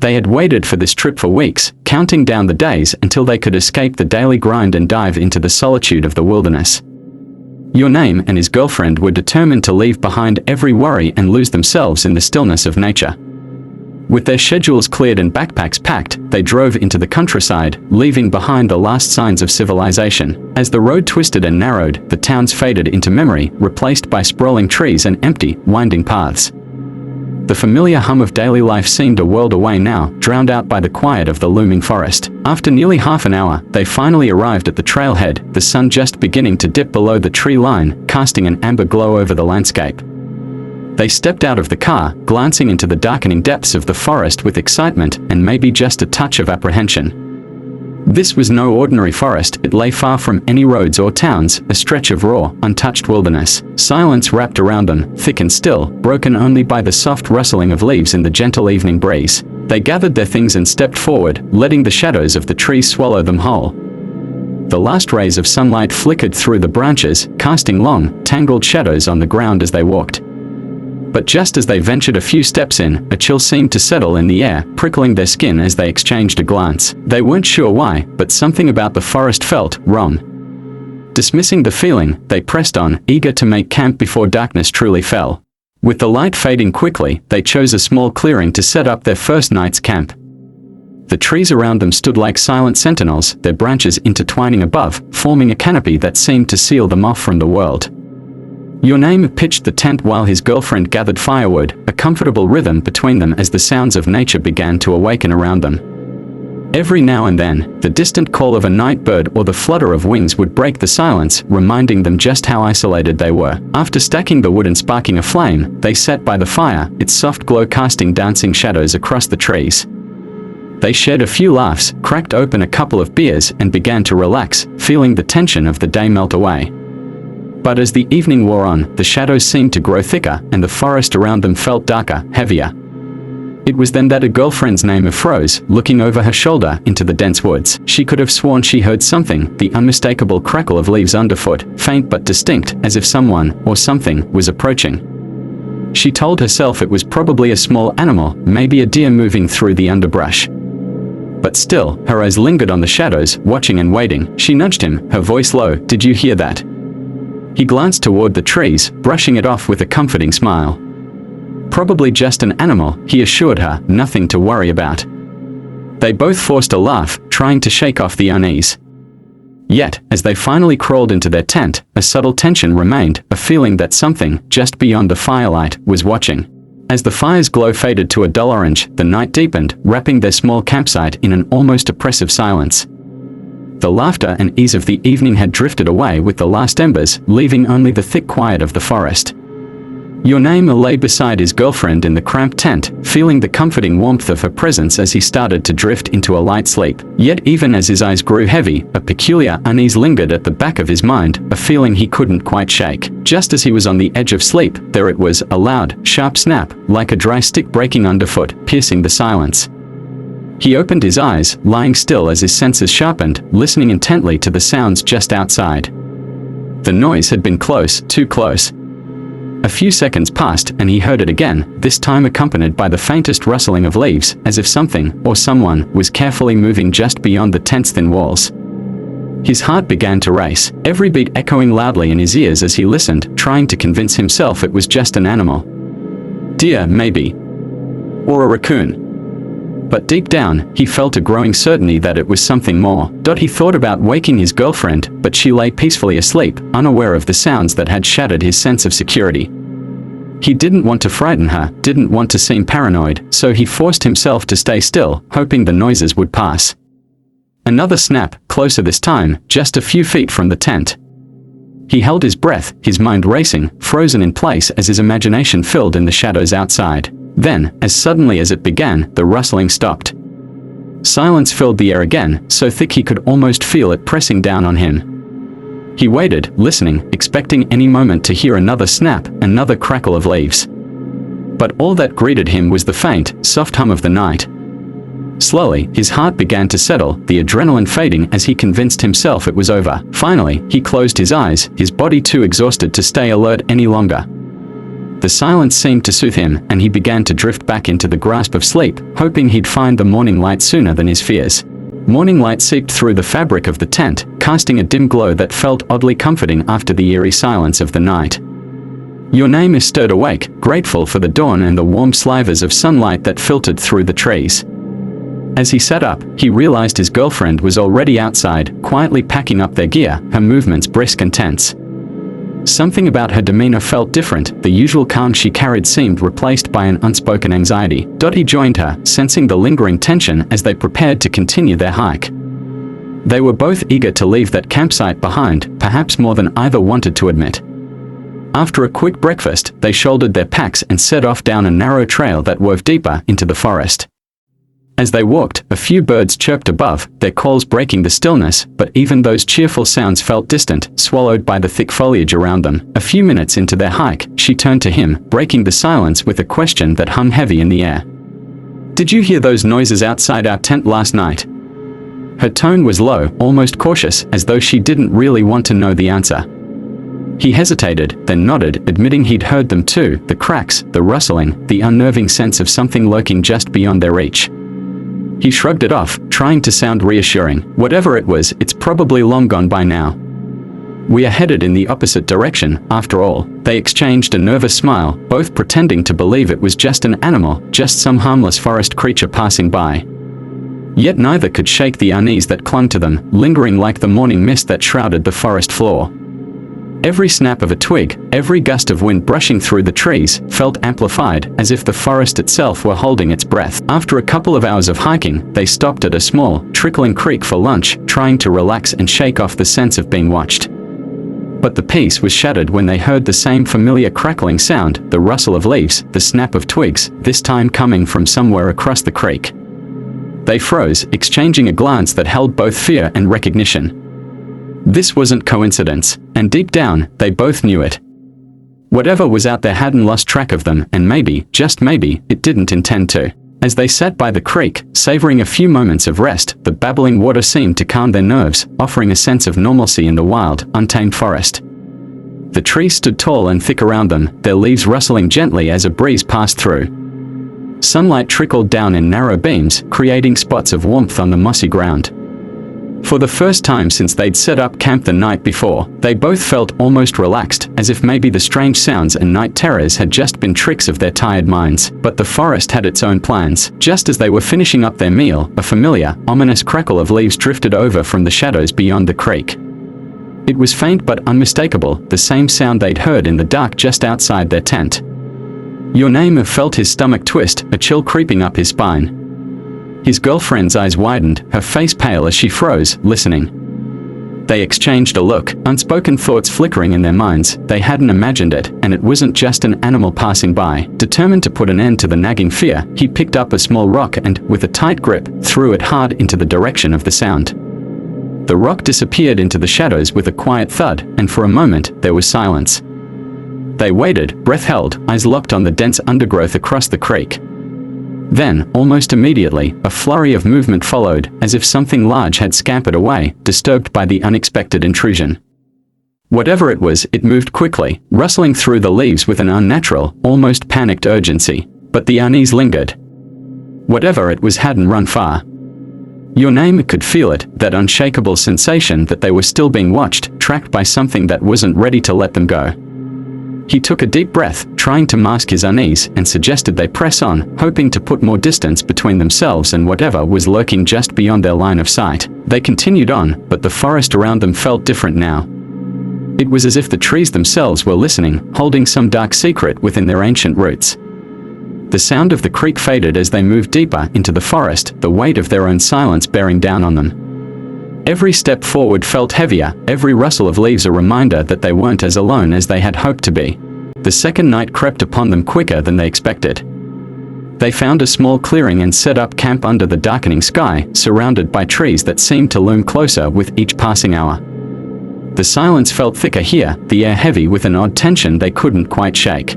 They had waited for this trip for weeks, counting down the days until they could escape the daily grind and dive into the solitude of the wilderness. Your Name and his girlfriend were determined to leave behind every worry and lose themselves in the stillness of nature. With their schedules cleared and backpacks packed, they drove into the countryside, leaving behind the last signs of civilization. As the road twisted and narrowed, the towns faded into memory, replaced by sprawling trees and empty, winding paths. The familiar hum of daily life seemed a world away now, drowned out by the quiet of the looming forest. After nearly half an hour, they finally arrived at the trailhead, the sun just beginning to dip below the tree line, casting an amber glow over the landscape. They stepped out of the car, glancing into the darkening depths of the forest with excitement and maybe just a touch of apprehension. This was no ordinary forest. It lay far from any roads or towns, a stretch of raw, untouched wilderness. Silence wrapped around them, thick and still, broken only by the soft rustling of leaves in the gentle evening breeze. They gathered their things and stepped forward, letting the shadows of the trees swallow them whole. The last rays of sunlight flickered through the branches, casting long, tangled shadows on the ground as they walked. But just as they ventured a few steps in, a chill seemed to settle in the air, prickling their skin as they exchanged a glance. They weren't sure why, but something about the forest felt wrong. Dismissing the feeling, they pressed on, eager to make camp before darkness truly fell. With the light fading quickly, they chose a small clearing to set up their first night's camp. The trees around them stood like silent sentinels, their branches intertwining above, forming a canopy that seemed to seal them off from the world. Your Name pitched the tent while his girlfriend gathered firewood, a comfortable rhythm between them as the sounds of nature began to awaken around them. Every now and then, the distant call of a night bird or the flutter of wings would break the silence, reminding them just how isolated they were. After stacking the wood and sparking a flame, they sat by the fire, its soft glow casting dancing shadows across the trees. They shared a few laughs, cracked open a couple of beers, and began to relax, feeling the tension of the day melt away. But as the evening wore on, the shadows seemed to grow thicker, and the forest around them felt darker, heavier. It was then that a girlfriend's name froze, looking over her shoulder into the dense woods. She could have sworn she heard something, the unmistakable crackle of leaves underfoot, faint but distinct, as if someone, or something, was approaching. She told herself it was probably a small animal, maybe a deer moving through the underbrush. But still, her eyes lingered on the shadows, watching and waiting. She nudged him, her voice low, "Did you hear that?" He glanced toward the trees, brushing it off with a comforting smile. "Probably just an animal," he assured her, "nothing to worry about." They both forced a laugh, trying to shake off the unease. Yet, as they finally crawled into their tent, a subtle tension remained, a feeling that something, just beyond the firelight, was watching. As the fire's glow faded to a dull orange, the night deepened, wrapping their small campsite in an almost oppressive silence. The laughter and ease of the evening had drifted away with the last embers, leaving only the thick quiet of the forest. Your Name lay beside his girlfriend in the cramped tent, feeling the comforting warmth of her presence as he started to drift into a light sleep. Yet even as his eyes grew heavy, a peculiar unease lingered at the back of his mind, a feeling he couldn't quite shake. Just as he was on the edge of sleep, there it was, a loud, sharp snap, like a dry stick breaking underfoot, piercing the silence. He opened his eyes, lying still as his senses sharpened, listening intently to the sounds just outside. The noise had been close, too close. A few seconds passed and he heard it again, this time accompanied by the faintest rustling of leaves, as if something, or someone, was carefully moving just beyond the tent's thin walls. His heart began to race, every beat echoing loudly in his ears as he listened, trying to convince himself it was just an animal. Deer, maybe. Or a raccoon. But deep down, he felt a growing certainty that it was something more. He thought about waking his girlfriend, but she lay peacefully asleep, unaware of the sounds that had shattered his sense of security. He didn't want to frighten her, didn't want to seem paranoid, so he forced himself to stay still, hoping the noises would pass. Another snap, closer this time, just a few feet from the tent. He held his breath, his mind racing, frozen in place as his imagination filled in the shadows outside. Then, as suddenly as it began, the rustling stopped. Silence filled the air again, so thick he could almost feel it pressing down on him. He waited, listening, expecting any moment to hear another snap, another crackle of leaves. But all that greeted him was the faint, soft hum of the night. Slowly, his heart began to settle, the adrenaline fading as he convinced himself it was over. Finally, he closed his eyes, his body too exhausted to stay alert any longer. The silence seemed to soothe him, and he began to drift back into the grasp of sleep, hoping he'd find the morning light sooner than his fears. Morning light seeped through the fabric of the tent, casting a dim glow that felt oddly comforting after the eerie silence of the night. Your name is stirred awake, grateful for the dawn and the warm slivers of sunlight that filtered through the trees. As he sat up, he realized his girlfriend was already outside, quietly packing up their gear, her movements brisk and tense. Something about her demeanor felt different. The usual calm she carried seemed replaced by an unspoken anxiety. Dottie joined her, sensing the lingering tension as they prepared to continue their hike. They were both eager to leave that campsite behind, perhaps more than either wanted to admit. After a quick breakfast, they shouldered their packs and set off down a narrow trail that wove deeper into the forest. As they walked, a few birds chirped above, their calls breaking the stillness, but even those cheerful sounds felt distant, swallowed by the thick foliage around them. A few minutes into their hike, she turned to him, breaking the silence with a question that hung heavy in the air. "Did you hear those noises outside our tent last night?" Her tone was low, almost cautious, as though she didn't really want to know the answer. He hesitated, then nodded, admitting he'd heard them too, the cracks, the rustling, the unnerving sense of something lurking just beyond their reach. He shrugged it off, trying to sound reassuring. "Whatever it was, it's probably long gone by now. We are headed in the opposite direction, after all." They exchanged a nervous smile, both pretending to believe it was just an animal, just some harmless forest creature passing by. Yet neither could shake the unease that clung to them, lingering like the morning mist that shrouded the forest floor. Every snap of a twig, every gust of wind brushing through the trees, felt amplified, as if the forest itself were holding its breath. After a couple of hours of hiking, they stopped at a small, trickling creek for lunch, trying to relax and shake off the sense of being watched. But the peace was shattered when they heard the same familiar crackling sound, the rustle of leaves, the snap of twigs, this time coming from somewhere across the creek. They froze, exchanging a glance that held both fear and recognition. This wasn't coincidence, and deep down, they both knew it. Whatever was out there hadn't lost track of them, and maybe, just maybe, it didn't intend to. As they sat by the creek, savoring a few moments of rest, the babbling water seemed to calm their nerves, offering a sense of normalcy in the wild, untamed forest. The trees stood tall and thick around them, their leaves rustling gently as a breeze passed through. Sunlight trickled down in narrow beams, creating spots of warmth on the mossy ground. For the first time since they'd set up camp the night before, they both felt almost relaxed, as if maybe the strange sounds and night terrors had just been tricks of their tired minds. But the forest had its own plans. Just as they were finishing up their meal, a familiar, ominous crackle of leaves drifted over from the shadows beyond the creek. It was faint but unmistakable, the same sound they'd heard in the dark just outside their tent. Your name felt his stomach twist, a chill creeping up his spine. His girlfriend's eyes widened, her face pale as she froze, listening. They exchanged a look, unspoken thoughts flickering in their minds. They hadn't imagined it, and it wasn't just an animal passing by. Determined to put an end to the nagging fear, he picked up a small rock and, with a tight grip, threw it hard into the direction of the sound. The rock disappeared into the shadows with a quiet thud, and for a moment, there was silence. They waited, breath held, eyes locked on the dense undergrowth across the creek. Then, almost immediately, a flurry of movement followed, as if something large had scampered away, disturbed by the unexpected intrusion. Whatever it was, it moved quickly, rustling through the leaves with an unnatural, almost panicked urgency. But the unease lingered. Whatever it was hadn't run far. Your name could feel it, that unshakable sensation that they were still being watched, tracked by something that wasn't ready to let them go. He took a deep breath, trying to mask his unease, and suggested they press on, hoping to put more distance between themselves and whatever was lurking just beyond their line of sight. They continued on, but the forest around them felt different now. It was as if the trees themselves were listening, holding some dark secret within their ancient roots. The sound of the creek faded as they moved deeper into the forest, the weight of their own silence bearing down on them. Every step forward felt heavier, every rustle of leaves a reminder that they weren't as alone as they had hoped to be. The second night crept upon them quicker than they expected. They found a small clearing and set up camp under the darkening sky, surrounded by trees that seemed to loom closer with each passing hour. The silence felt thicker here, the air heavy with an odd tension they couldn't quite shake.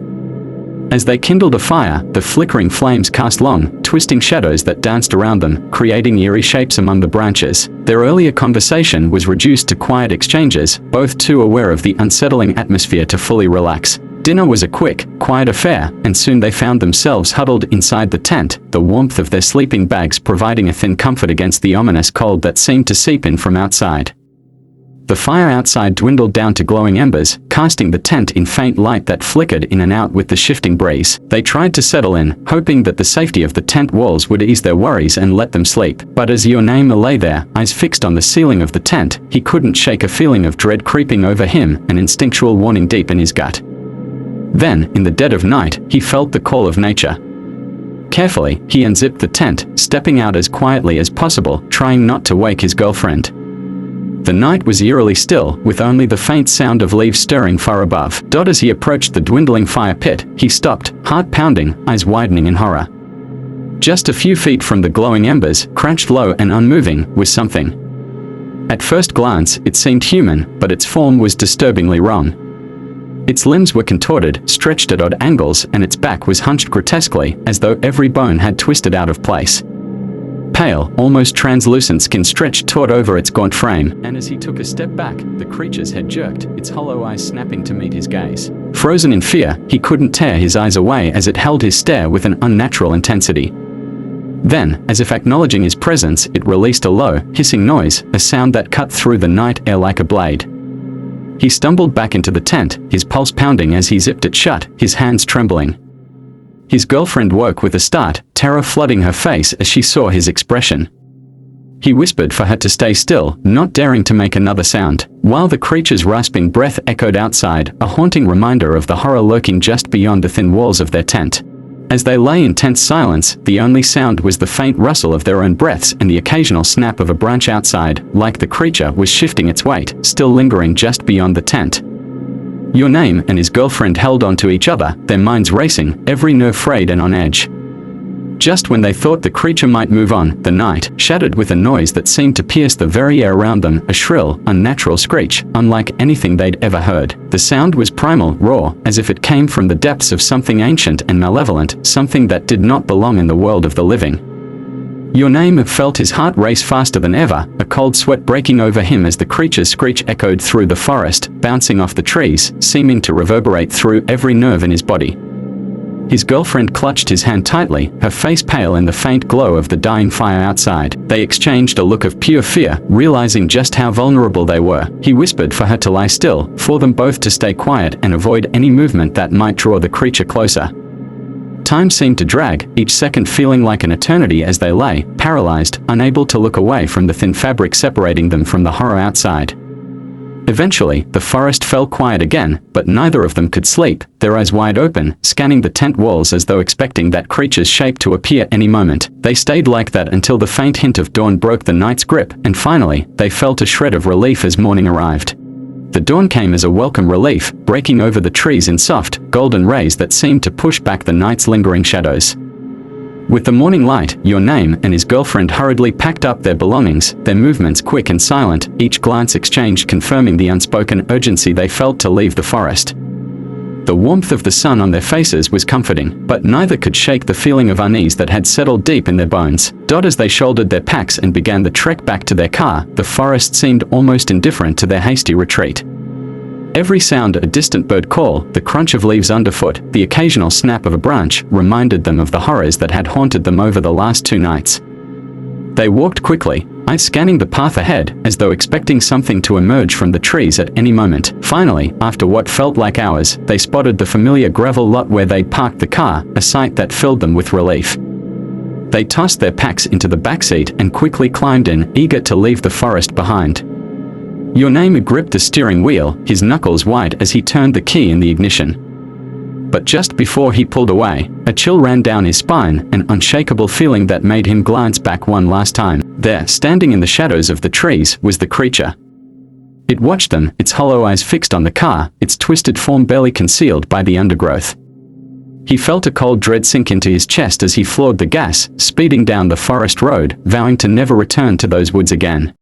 As they kindled a fire, the flickering flames cast long, twisting shadows that danced around them, creating eerie shapes among the branches. Their earlier conversation was reduced to quiet exchanges, both too aware of the unsettling atmosphere to fully relax. Dinner was a quick, quiet affair, and soon they found themselves huddled inside the tent, the warmth of their sleeping bags providing a thin comfort against the ominous cold that seemed to seep in from outside. The fire outside dwindled down to glowing embers, casting the tent in faint light that flickered in and out with the shifting breeze. They tried to settle in, hoping that the safety of the tent walls would ease their worries and let them sleep. But as Your Name lay there, eyes fixed on the ceiling of the tent, he couldn't shake a feeling of dread creeping over him, an instinctual warning deep in his gut. Then, in the dead of night, he felt the call of nature. Carefully, he unzipped the tent, stepping out as quietly as possible, trying not to wake his girlfriend. The night was eerily still, with only the faint sound of leaves stirring far above. As he approached the dwindling fire pit, he stopped, heart pounding, eyes widening in horror. Just a few feet from the glowing embers, crouched low and unmoving, was something. At first glance, it seemed human, but its form was disturbingly wrong. Its limbs were contorted, stretched at odd angles, and its back was hunched grotesquely, as though every bone had twisted out of place. Pale, almost translucent skin stretched taut over its gaunt frame, and as he took a step back, the creature's head jerked, its hollow eyes snapping to meet his gaze. Frozen in fear, he couldn't tear his eyes away as it held his stare with an unnatural intensity. Then, as if acknowledging his presence, it released a low, hissing noise, a sound that cut through the night air like a blade. He stumbled back into the tent, his pulse pounding as he zipped it shut, his hands trembling. His girlfriend woke with a start, terror flooding her face as she saw his expression. He whispered for her to stay still, not daring to make another sound, while the creature's rasping breath echoed outside, a haunting reminder of the horror lurking just beyond the thin walls of their tent. As they lay in tense silence, the only sound was the faint rustle of their own breaths and the occasional snap of a branch outside, like the creature was shifting its weight, still lingering just beyond the tent. Your Name and his girlfriend held on to each other, their minds racing, every nerve frayed and on edge. Just when they thought the creature might move on, the night shattered with a noise that seemed to pierce the very air around them, a shrill, unnatural screech, unlike anything they'd ever heard. The sound was primal, raw, as if it came from the depths of something ancient and malevolent, something that did not belong in the world of the living. Your Name felt his heart race faster than ever, a cold sweat breaking over him as the creature's screech echoed through the forest, bouncing off the trees, seeming to reverberate through every nerve in his body. His girlfriend clutched his hand tightly, her face pale in the faint glow of the dying fire outside. They exchanged a look of pure fear, realizing just how vulnerable they were. He whispered for her to lie still, for them both to stay quiet and avoid any movement that might draw the creature closer. Time seemed to drag, each second feeling like an eternity as they lay, paralyzed, unable to look away from the thin fabric separating them from the horror outside. Eventually, the forest fell quiet again, but neither of them could sleep, their eyes wide open, scanning the tent walls as though expecting that creature's shape to appear any moment. They stayed like that until the faint hint of dawn broke the night's grip, and finally, they felt a shred of relief as morning arrived. The dawn came as a welcome relief, breaking over the trees in soft, golden rays that seemed to push back the night's lingering shadows. With the morning light, Your Name and his girlfriend hurriedly packed up their belongings, their movements quick and silent, each glance exchanged confirming the unspoken urgency they felt to leave the forest. The warmth of the sun on their faces was comforting, but neither could shake the feeling of unease that had settled deep in their bones. As they shouldered their packs and began the trek back to their car, the forest seemed almost indifferent to their hasty retreat. Every sound, a distant bird call, the crunch of leaves underfoot, the occasional snap of a branch, reminded them of the horrors that had haunted them over the last 2 nights. They walked quickly, eyes scanning the path ahead, as though expecting something to emerge from the trees at any moment. Finally, after what felt like hours, they spotted the familiar gravel lot where they'd parked the car, a sight that filled them with relief. They tossed their packs into the backseat and quickly climbed in, eager to leave the forest behind. Your Name gripped the steering wheel, his knuckles white as he turned the key in the ignition. But just before he pulled away, a chill ran down his spine, an unshakable feeling that made him glance back one last time. There, standing in the shadows of the trees, was the creature. It watched them, its hollow eyes fixed on the car, its twisted form barely concealed by the undergrowth. He felt a cold dread sink into his chest as he floored the gas, speeding down the forest road, vowing to never return to those woods again.